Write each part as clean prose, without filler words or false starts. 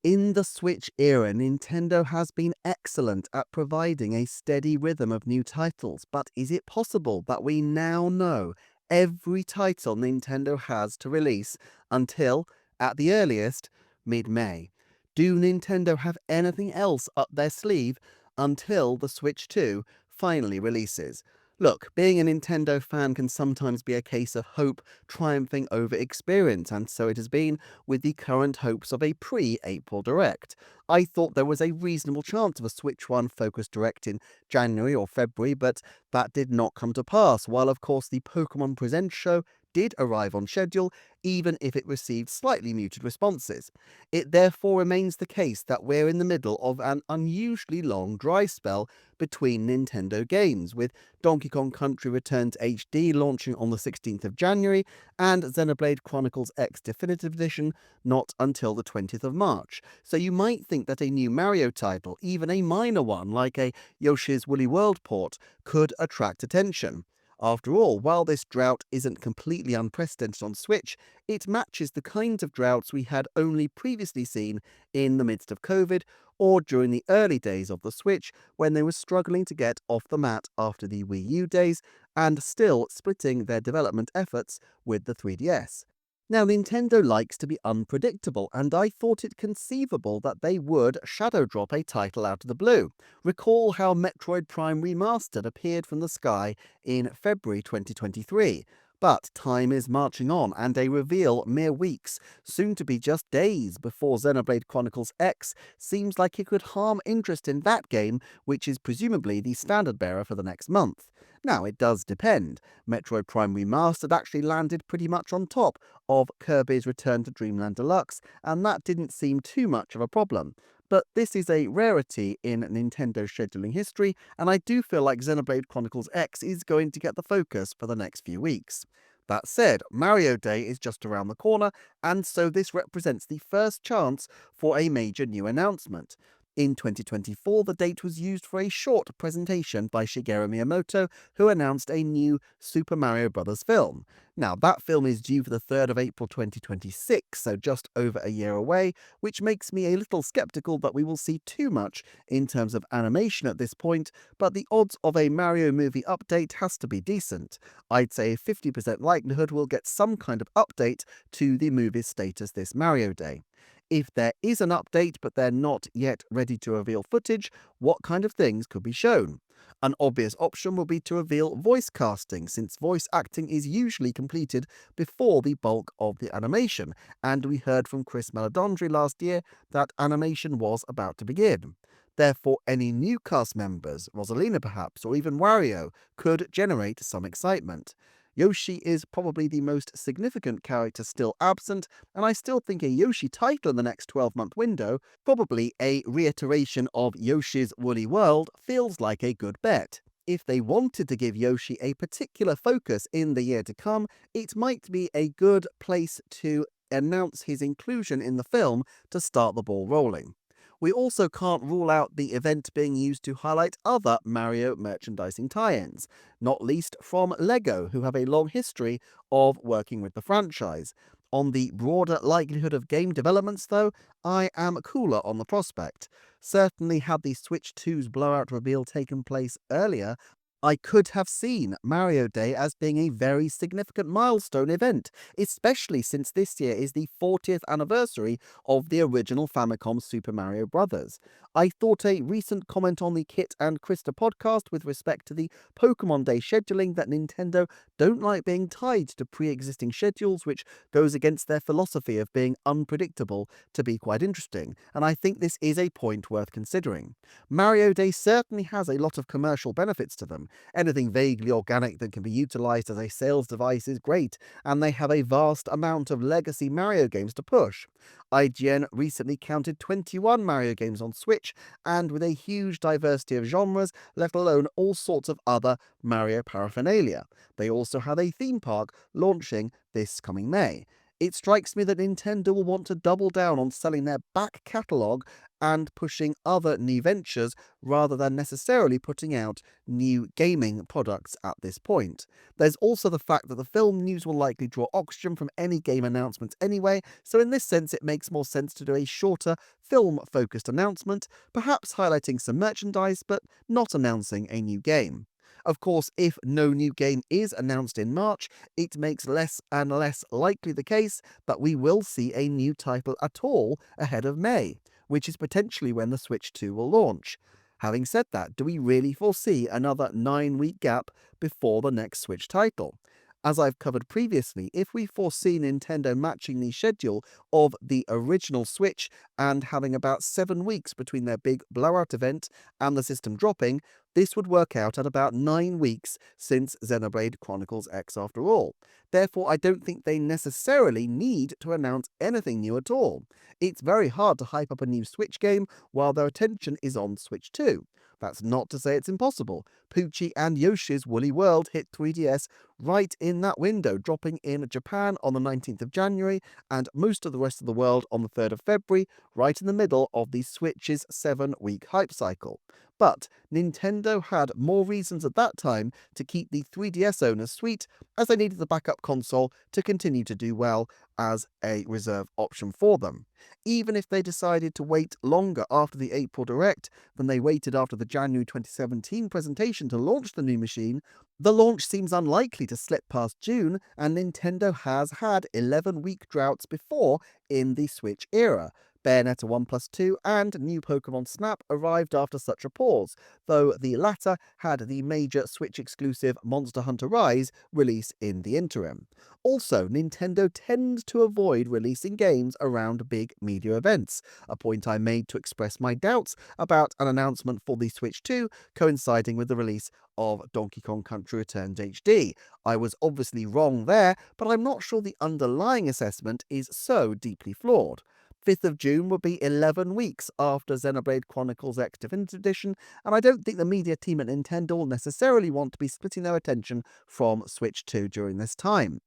In the Switch era, Nintendo has been excellent at providing a steady rhythm of new titles, but is it possible that we now know every title Nintendo has to release until, at the earliest, mid-May? Do Nintendo have anything else up their sleeve until the Switch 2 finally releases? Look, being a Nintendo fan can sometimes be a case of hope triumphing over experience, and so it has been with the current hopes of a pre-April Direct. I thought there was a reasonable chance of a Switch 1 focused Direct in January or February, but that did not come to pass, while of course the Pokemon Presents show did arrive on schedule, even if it received slightly muted responses. It therefore remains the case that we're in the middle of an unusually long dry spell between Nintendo games, with Donkey Kong Country Returns HD launching on the 16th of January and Xenoblade Chronicles X Definitive Edition not until the 20th of March. So you might think that a new Mario title, even a minor one like a Yoshi's Woolly World port, could attract attention. After all, while this drought isn't completely unprecedented on Switch, it matches the kinds of droughts we had only previously seen in the midst of COVID or during the early days of the Switch when they were struggling to get off the mat after the Wii U days and still splitting their development efforts with the 3DS. Now, Nintendo likes to be unpredictable, and I thought it conceivable that they would shadow drop a title out of the blue. Recall how Metroid Prime Remastered appeared from the sky in February 2023. But time is marching on, and a reveal mere weeks, soon to be just days before Xenoblade Chronicles X, seems like it could harm interest in that game, which is presumably the standard bearer for the next month. Now, it does depend. Metroid Prime Remastered actually landed pretty much on top of Kirby's Return to Dreamland Deluxe, and that didn't seem too much of a problem. But this is a rarity in Nintendo scheduling history, and I do feel like Xenoblade Chronicles X is going to get the focus for the next few weeks. That said, Mario Day is just around the corner, and so this represents the first chance for a major new announcement. In 2024, the date was used for a short presentation by Shigeru Miyamoto, who announced a new Super Mario Bros. Film. Now, that film is due for the 3rd of April 2026, so just over a year away, which makes me a little skeptical that we will see too much in terms of animation at this point, but the odds of a Mario movie update has to be decent. I'd say a 50% likelihood we'll get some kind of update to the movie's status this Mario Day. If there is an update but they're not yet ready to reveal footage, what kind of things could be shown? An obvious option would be to reveal voice casting, since voice acting is usually completed before the bulk of the animation, and we heard from Chris Meledandri last year that animation was about to begin. Therefore, any new cast members, Rosalina perhaps, or even Wario, could generate some excitement. Yoshi is probably the most significant character still absent, and I still think a Yoshi title in the next 12-month window, probably a reiteration of Yoshi's Woolly World, feels like a good bet. If they wanted to give Yoshi a particular focus in the year to come, it might be a good place to announce his inclusion in the film to start the ball rolling. We also can't rule out the event being used to highlight other Mario merchandising tie-ins, not least from LEGO, who have a long history of working with the franchise. On the broader likelihood of game developments, though, I am cooler on the prospect. Certainly, had the Switch 2's blowout reveal taken place earlier, I could have seen Mario Day as being a very significant milestone event, especially since this year is the 40th anniversary of the original Famicom Super Mario Bros. I thought a recent comment on the Kit and Krista podcast with respect to the Pokemon Day scheduling that Nintendo don't like being tied to pre-existing schedules, which goes against their philosophy of being unpredictable, to be quite interesting, and I think this is a point worth considering. Mario Day certainly has a lot of commercial benefits to them. Anything vaguely organic that can be utilized as a sales device is great, and they have a vast amount of legacy Mario games to push. IGN recently counted 21 Mario games on Switch, and with a huge diversity of genres, let alone all sorts of other Mario paraphernalia. They also have a theme park launching this coming May. It strikes me that Nintendo will want to double down on selling their back catalogue and pushing other new ventures rather than necessarily putting out new gaming products at this point. There's also the fact that the film news will likely draw oxygen from any game announcements anyway, so in this sense it makes more sense to do a shorter, film-focused announcement, perhaps highlighting some merchandise but not announcing a new game. Of course, if no new game is announced in March, it makes less and less likely the case that we will see a new title at all ahead of May, which is potentially when the Switch 2 will launch. Having said that, do we really foresee another 9-week gap before the next Switch title? As I've covered previously, if we foresee Nintendo matching the schedule of the original Switch and having about 7 weeks between their big blowout event and the system dropping, this would work out at about 9 weeks since Xenoblade Chronicles X after all. Therefore, I don't think they necessarily need to announce anything new at all. It's very hard to hype up a new Switch game while their attention is on Switch 2. That's not to say it's impossible. Poochie and Yoshi's Woolly World hit 3DS right in that window, dropping in Japan on the 19th of January and most of the rest of the world on the 3rd of February, right in the middle of the Switch's 7-week hype cycle. But Nintendo had more reasons at that time to keep the 3DS owners sweet, as they needed the backup console to continue to do well as a reserve option for them. Even if they decided to wait longer after the April Direct than they waited after the January 2017 presentation to launch the new machine, the launch seems unlikely to slip past June, and Nintendo has had 11-week droughts before in the Switch era. Bayonetta 1 plus 2 and new Pokemon Snap arrived after such a pause, though the latter had the major Switch-exclusive Monster Hunter Rise release in the interim. Also, Nintendo tends to avoid releasing games around big media events, a point I made to express my doubts about an announcement for the Switch 2 coinciding with the release of Donkey Kong Country Returns HD. I was obviously wrong there, but I'm not sure the underlying assessment is so deeply flawed. 5th of June would be 11 weeks after Xenoblade Chronicles X Definitive Edition, and I don't think the media team at Nintendo will necessarily want to be splitting their attention from Switch 2 during this time.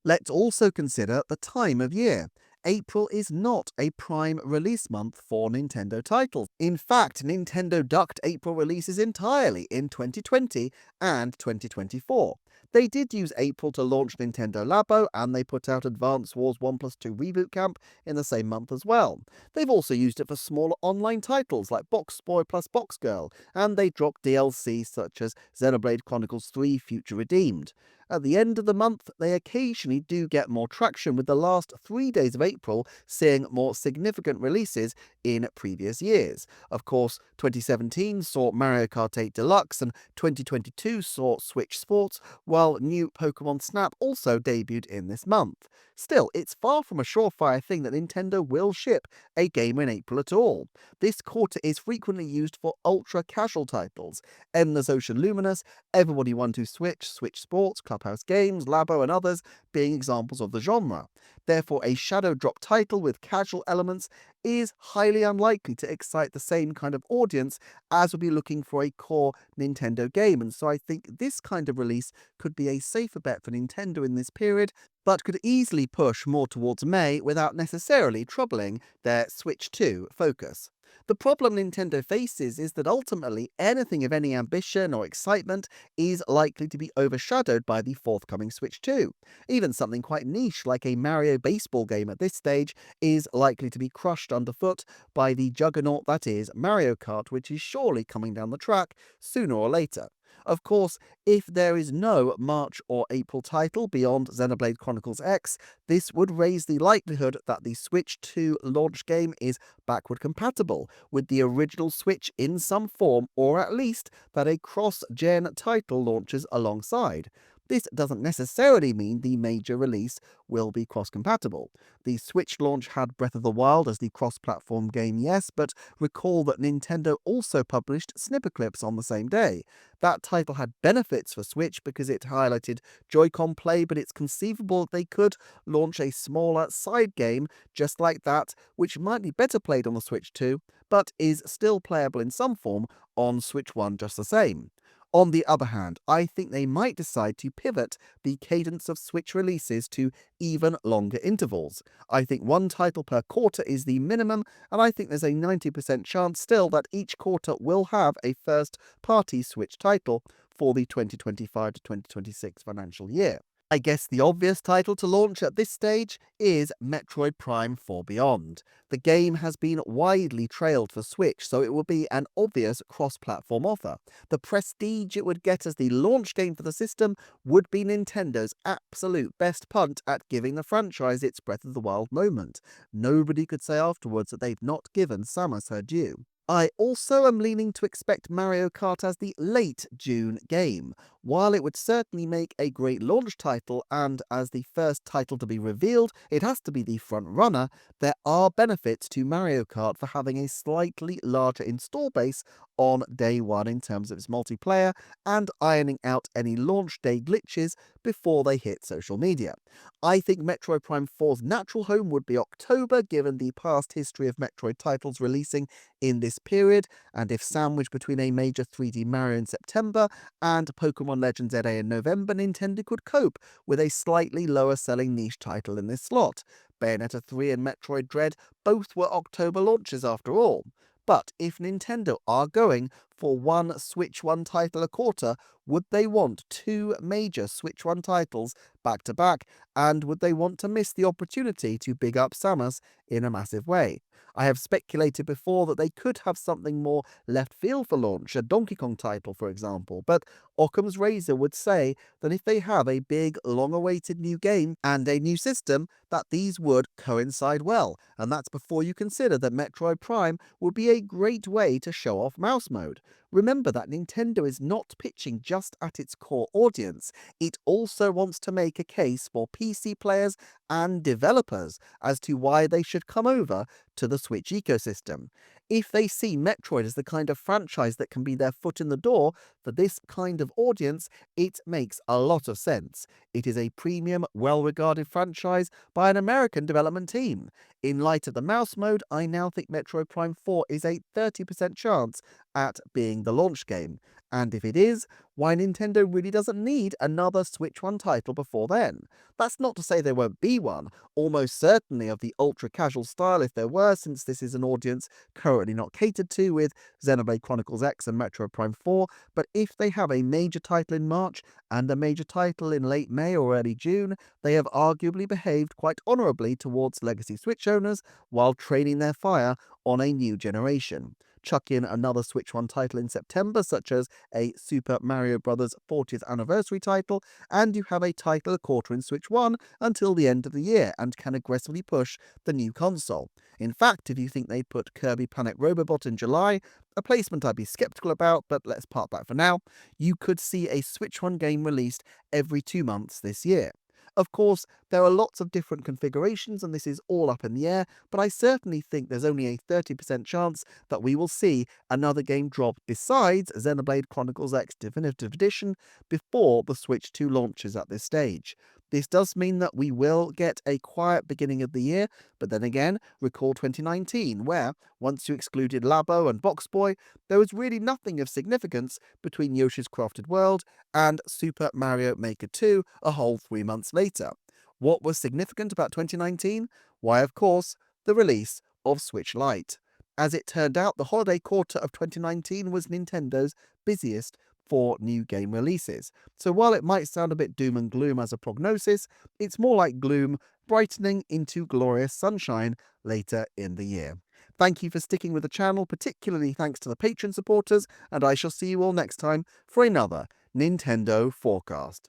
Let's also consider the time of year. April is not a prime release month for Nintendo titles. In fact, Nintendo ducked April releases entirely in 2020 and 2024. They did use April to launch Nintendo Labo, and they put out Advance Wars 1 plus 2 Reboot Camp in the same month as well. They've also used it for smaller online titles like Box Boy plus Box Girl, and they dropped DLC such as Xenoblade Chronicles 3 Future Redeemed. At the end of the month, they occasionally do get more traction, with the last 3 days of April seeing more significant releases in previous years. Of course, 2017 saw Mario Kart 8 Deluxe, and 2022 saw Switch Sports, while new Pokemon Snap also debuted in this month. Still, it's far from a surefire thing that Nintendo will ship a game in April at all. This quarter is frequently used for ultra-casual titles. Endless Ocean Luminous, Everybody 1-2-Switch, Switch Sports, Clubhouse Games, Labo and others being examples of the genre. Therefore, a shadow drop title with casual elements is highly unlikely to excite the same kind of audience as would be looking for a core Nintendo game, and so I think this kind of release could be a safer bet for Nintendo in this period, but could easily push more towards May without necessarily troubling their Switch 2 focus. The problem Nintendo faces is that ultimately anything of any ambition or excitement is likely to be overshadowed by the forthcoming Switch 2. Even something quite niche like a Mario baseball game at this stage is likely to be crushed underfoot by the juggernaut that is Mario Kart, which is surely coming down the track sooner or later. Of course, if there is no March or April title beyond Xenoblade Chronicles X, this would raise the likelihood that the Switch 2 launch game is backward compatible with the original Switch in some form, or at least that a cross-gen title launches alongside. This doesn't necessarily mean the major release will be cross-compatible. The Switch launch had Breath of the Wild as the cross-platform game, yes, but recall that Nintendo also published snipper clips on the same day. That title had benefits for Switch because it highlighted Joy-Con play, but it's conceivable that they could launch a smaller side game just like that, which might be better played on the Switch 2, but is still playable in some form on Switch 1 just the same. On the other hand, I think they might decide to pivot the cadence of Switch releases to even longer intervals. I think one title per quarter is the minimum, and I think there's a 90% chance still that each quarter will have a first-party Switch title for the 2025 to 2026 financial year. I guess the obvious title to launch at this stage is Metroid Prime 4 Beyond. The game has been widely trailed for Switch, so it will be an obvious cross-platform offer. The prestige it would get as the launch game for the system would be Nintendo's absolute best punt at giving the franchise its Breath of the Wild moment. Nobody could say afterwards that they've not given Samus her due. I also am leaning to expect Mario Kart as the late June game. While it would certainly make a great launch title, and as the first title to be revealed, it has to be the front runner, there are benefits to Mario Kart for having a slightly larger install base on day one in terms of its multiplayer, and ironing out any launch day glitches before they hit social media. I think Metroid Prime 4's natural home would be October, given the past history of Metroid titles releasing in this period, and if sandwiched between a major 3D Mario in September and Pokemon Legends ZA in November, Nintendo could cope with a slightly lower selling niche title in this slot. Bayonetta 3 and Metroid Dread both were October launches after all. But if Nintendo are going for one Switch 1 title a quarter, would they want two major Switch 1 titles back to back, and would they want to miss the opportunity to big up Samus in a massive way? I have speculated before that they could have something more left field for launch, a Donkey Kong title for example, but Occam's razor would say that if they have a big, long-awaited new game and a new system, that these would coincide well, and that's before you consider that Metroid Prime would be a great way to show off mouse mode. Remember that Nintendo is not pitching just at its core audience, it also wants to make a case for PC players and developers as to why they should come over to the Switch ecosystem. If they see Metroid as the kind of franchise that can be their foot in the door for this kind of audience, it makes a lot of sense. It is a premium, well-regarded franchise by an American development team. In light of the mouse mode, I now think Metroid Prime 4 is a 30% chance at being the launch game. And if it is, why Nintendo really doesn't need another Switch 1 title before then. That's not to say there won't be one, almost certainly of the ultra-casual style if there were, since this is an audience currently not catered to with Xenoblade Chronicles X and Metroid Prime 4, but if they have a major title in March and a major title in late May or early June, they have arguably behaved quite honourably towards legacy Switch owners while training their fire on a new generation. Chuck in another Switch 1 title in September, such as a Super Mario Bros. 40th anniversary title, and you have a title a quarter in Switch 1 until the end of the year, and can aggressively push the new console. In fact, if you think they put Kirby Planet Robobot in July, a placement I'd be skeptical about, but let's park that for now, you could see a Switch 1 game released every 2 months this year. Of course, there are lots of different configurations and this is all up in the air, but I certainly think there's only a 30% chance that we will see another game drop besides Xenoblade Chronicles X Definitive Edition before the Switch 2 launches at this stage. This does mean that we will get a quiet beginning of the year, but then again, recall 2019, where, once you excluded Labo and Box Boy, there was really nothing of significance between Yoshi's Crafted World and Super Mario Maker 2 a whole 3 months later. What was significant about 2019? Why, of course, the release of Switch Lite. As it turned out, the holiday quarter of 2019 was Nintendo's busiest for new game releases. So while it might sound a bit doom and gloom as a prognosis, it's more like gloom brightening into glorious sunshine later in the year. Thank you for sticking with the channel, particularly thanks to the Patreon supporters, and I shall see you all next time for another Nintendo Forecast.